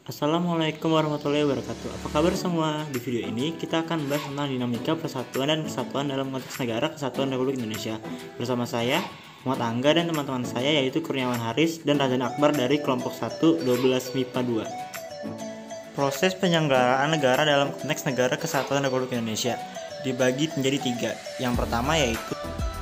Assalamualaikum warahmatullahi wabarakatuh. Apa kabar semua? Di video ini kita akan membahas tentang dinamika persatuan dan kesatuan dalam konteks negara kesatuan Republik Indonesia. Bersama saya, Muhammad Angga, dan teman-teman saya yaitu Kurniawan Haris dan Razan Akbar dari kelompok 1 12 MIPA 2. Proses penyelenggaraan negara dalam konteks negara kesatuan Republik Indonesia dibagi menjadi 3. Yang pertama yaitu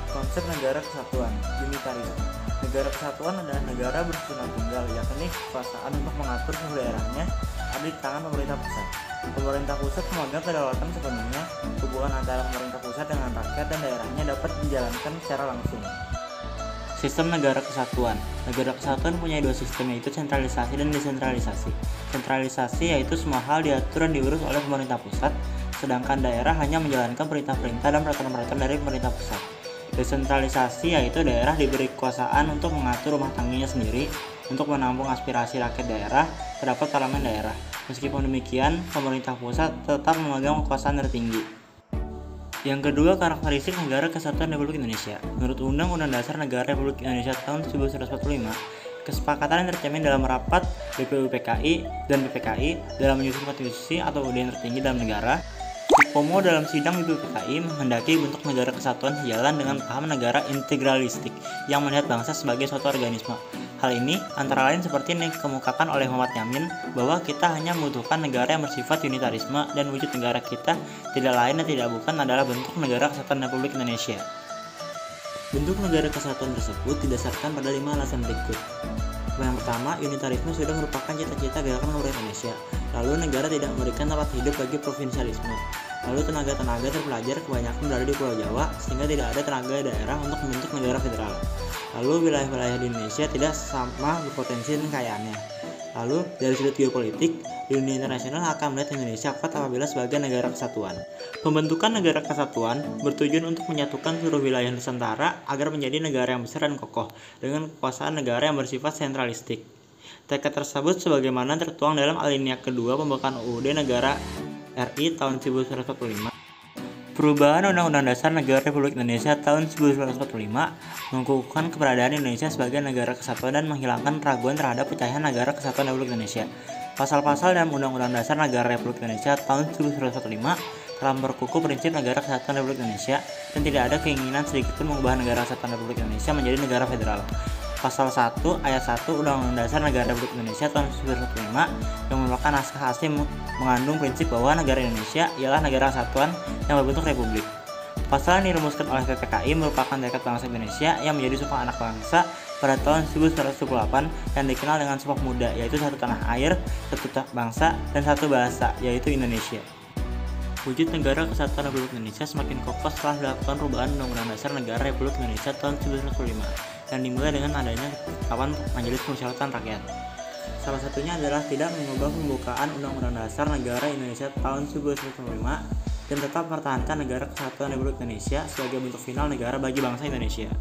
konsep negara kesatuan, unitarisme. Negara kesatuan adalah negara bersusunan tunggal, yakni kekuasaan untuk mengatur seluruh daerahnya ada di tangan pemerintah pusat. Pemerintah pusat memegang kedaulatan sepenuhnya. Hubungan antara pemerintah pusat dengan rakyat dan daerahnya dapat dijalankan secara langsung. Sistem negara kesatuan. Negara kesatuan punya dua sistem, yaitu sentralisasi dan desentralisasi. Sentralisasi yaitu semua hal diatur dan diurus oleh pemerintah pusat, sedangkan daerah hanya menjalankan perintah-perintah dan peraturan-peraturan dari pemerintah pusat. Desentralisasi yaitu daerah diberi kekuasaan untuk mengatur rumah tangganya sendiri untuk menampung aspirasi rakyat daerah terdapat parlemen daerah. Meskipun demikian, pemerintah pusat tetap memegang kekuasaan tertinggi. Yang kedua, karakteristik negara kesatuan Republik Indonesia. Menurut Undang-Undang Dasar Negara Republik Indonesia tahun 1945, kesepakatan yang tercermin dalam rapat BPUPKI dan BPKI dalam menyusun konstitusi atau UUD yang tertinggi dalam negara. Pomo dalam sidang BPUPKI menghendaki bentuk negara kesatuan sejalan dengan paham negara integralistik yang melihat bangsa sebagai suatu organisme. Hal ini antara lain seperti yang dikemukakan oleh Muhammad Yamin bahwa kita hanya membutuhkan negara yang bersifat unitarisme dan wujud negara kita tidak lain dan tidak bukan adalah bentuk negara kesatuan Republik Indonesia. Bentuk negara kesatuan tersebut didasarkan pada 5 alasan berikut. Yang pertama, unitarisme sudah merupakan cita-cita gerakan pemerintah Indonesia. Lalu negara tidak memberikan tempat hidup bagi provinsialisme. Lalu tenaga-tenaga terpelajar kebanyakan berada di Pulau Jawa sehingga tidak ada tenaga daerah untuk membentuk negara federal. Lalu wilayah-wilayah di Indonesia tidak sama berpotensi dan kekayaannya. Lalu dari sudut geopolitik, dunia internasional akan melihat Indonesia kuat apabila sebagai negara kesatuan. Pembentukan negara kesatuan bertujuan untuk menyatukan seluruh wilayah Nusantara agar menjadi negara yang besar dan kokoh dengan kekuasaan negara yang bersifat sentralistik. Tekad tersebut sebagaimana tertuang dalam alinea kedua pembukaan UUD Negara RI tahun 1945. Perubahan Undang-Undang Dasar Negara Republik Indonesia tahun 1945 mengukuhkan keberadaan Indonesia sebagai negara kesatuan dan menghilangkan keraguan terhadap pecahan negara kesatuan Republik Indonesia. Pasal-pasal dalam Undang-Undang Dasar Negara Republik Indonesia tahun 1945 telah berkukuh prinsip negara kesatuan Republik Indonesia dan tidak ada keinginan sedikitpun mengubah negara kesatuan Republik Indonesia menjadi negara federal. Pasal 1 ayat 1 Undang-Undang Dasar Negara Republik Indonesia tahun 1945 yang merupakan naskah asli mengandung prinsip bahwa negara Indonesia ialah negara kesatuan yang berbentuk republik. Pasal yang dirumuskan oleh PPKI merupakan tekad bangsa Indonesia yang menjadi sumpah anak bangsa pada tahun 1978 yang dikenal dengan Sumpah Pemuda, yaitu satu tanah air, satu bangsa, dan satu bahasa, yaitu Indonesia. Wujud negara kesatuan Republik Indonesia semakin kokoh setelah dilakukan perubahan Undang-Undang Dasar Negara Republik Indonesia tahun 1945 yang dimulai dengan adanya ketetapan Majelis Permusyawaratan Rakyat. Salah satunya adalah tidak mengubah pembukaan Undang-Undang Dasar Negara Indonesia tahun 1945 dan tetap mempertahankan negara kesatuan Republik Indonesia sebagai bentuk final negara bagi bangsa Indonesia.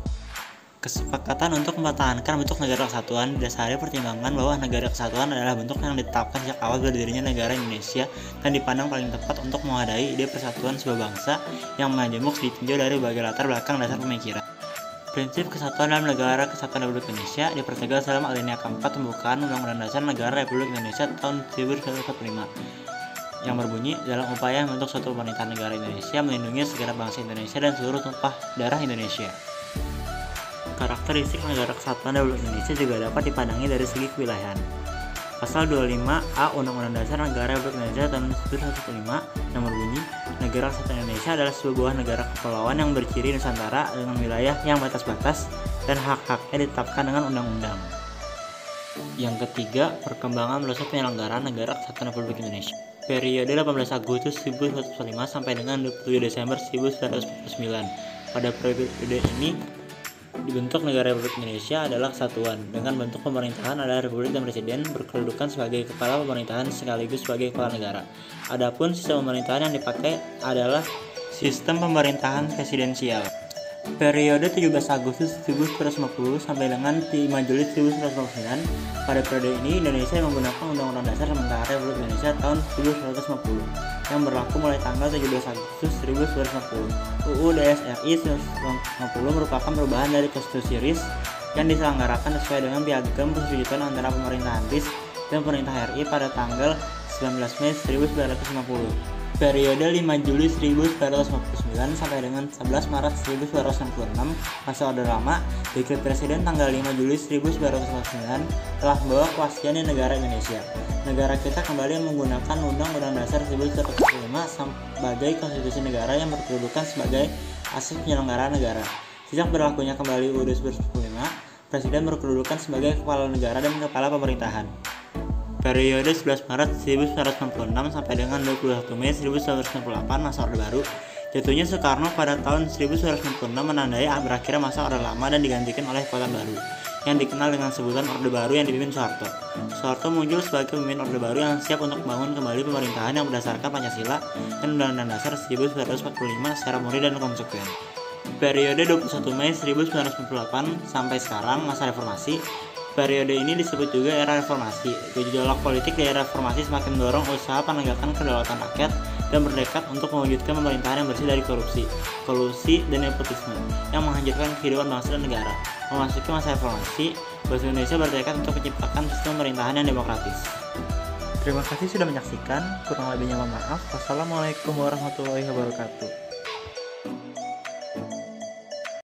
Kesepakatan untuk mempertahankan bentuk negara kesatuan didasari pertimbangan bahwa negara kesatuan adalah bentuk yang ditetapkan sejak awal berdirinya negara Indonesia dan dipandang paling tepat untuk menghadai ide persatuan sebuah bangsa yang majemuk ditinjau dari berbagai latar belakang dasar pemikiran. Prinsip kesatuan dalam negara kesatuan Republik Indonesia dipertegas dalam alinea keempat pembukaan Undang-Undang Dasar Negara Republik Indonesia tahun 1945 yang berbunyi dalam upaya membentuk suatu pemerintahan negara Indonesia melindungi segenap bangsa Indonesia dan seluruh tumpah darah Indonesia. Karakteristik negara kesatuan Republik Indonesia juga dapat dipandangi dari segi kewilayahan. Pasal 25A Undang-Undang Dasar Negara Republik Indonesia tahun 1945 yang berbunyi, negara kesatuan Indonesia adalah sebuah negara kepulauan yang berciri Nusantara dengan wilayah yang batas-batas dan hak-haknya ditetapkan dengan undang-undang. Yang ketiga, perkembangan melesat penyelenggaraan negara kesatuan Republik Indonesia. Periode 18 Agustus 1945 sampai dengan 27 Desember 1949. Pada periode ini dibentuk negara Republik Indonesia adalah kesatuan dengan bentuk pemerintahan adalah republik dan presiden berkedudukan sebagai kepala pemerintahan sekaligus sebagai kepala negara. Adapun sistem pemerintahan yang dipakai adalah sistem pemerintahan presidensial. Periode 17 Agustus 1950 sampai dengan 5 Juli 1959. Pada periode ini Indonesia menggunakan Undang-Undang Dasar Sementara Republik Indonesia tahun 1950 yang berlaku mulai tanggal 17 Agustus 1950. UU DSRI 1950 merupakan perubahan dari Konstitusi RIS yang diselenggarakan sesuai dengan piagam persetujuan antara pemerintahan RIS dan Pemerintah RI pada tanggal 19 Mei 1950. Periode 5 Juli 1949 sampai dengan 11 Maret 1966, masa Orde Lama. Dekret Presiden tanggal 5 Juli 1949 telah membawa kepastian di negara Indonesia. Negara kita kembali menggunakan Undang-Undang Dasar 1945 sebagai konstitusi negara yang berkedudukan sebagai asas penyelenggara negara. Sejak berlakunya kembali UUD 1945, Presiden berkedudukan sebagai kepala negara dan kepala pemerintahan. Periode 11 Maret 1966 sampai dengan 21 Mei 1998, masa Orde Baru. Jatuhnya Soekarno pada tahun 1996 menandai berakhirnya masa Orde Lama dan digantikan oleh kekuatan baru yang dikenal dengan sebutan Orde Baru yang dipimpin Soeharto. Soeharto muncul sebagai pemimpin Orde Baru yang siap untuk membangun kembali pemerintahan yang berdasarkan Pancasila dan Undang-Undang Dasar 1945 secara murni dan konsekuen. Periode 21 Mei 1998 sampai sekarang, masa reformasi. Periode ini disebut juga era reformasi. Gejolak politik di era reformasi semakin mendorong usaha penegakan kedaulatan rakyat dan bertekad untuk mewujudkan pemerintahan yang bersih dari korupsi, kolusi, dan nepotisme yang menghancurkan kehidupan bangsa dan negara. Memasuki masa reformasi, bangsa Indonesia bertekad untuk menciptakan sistem pemerintahan yang demokratis. Terima kasih sudah menyaksikan. Kurang lebihnya mohon maaf. Wassalamualaikum warahmatullahi wabarakatuh.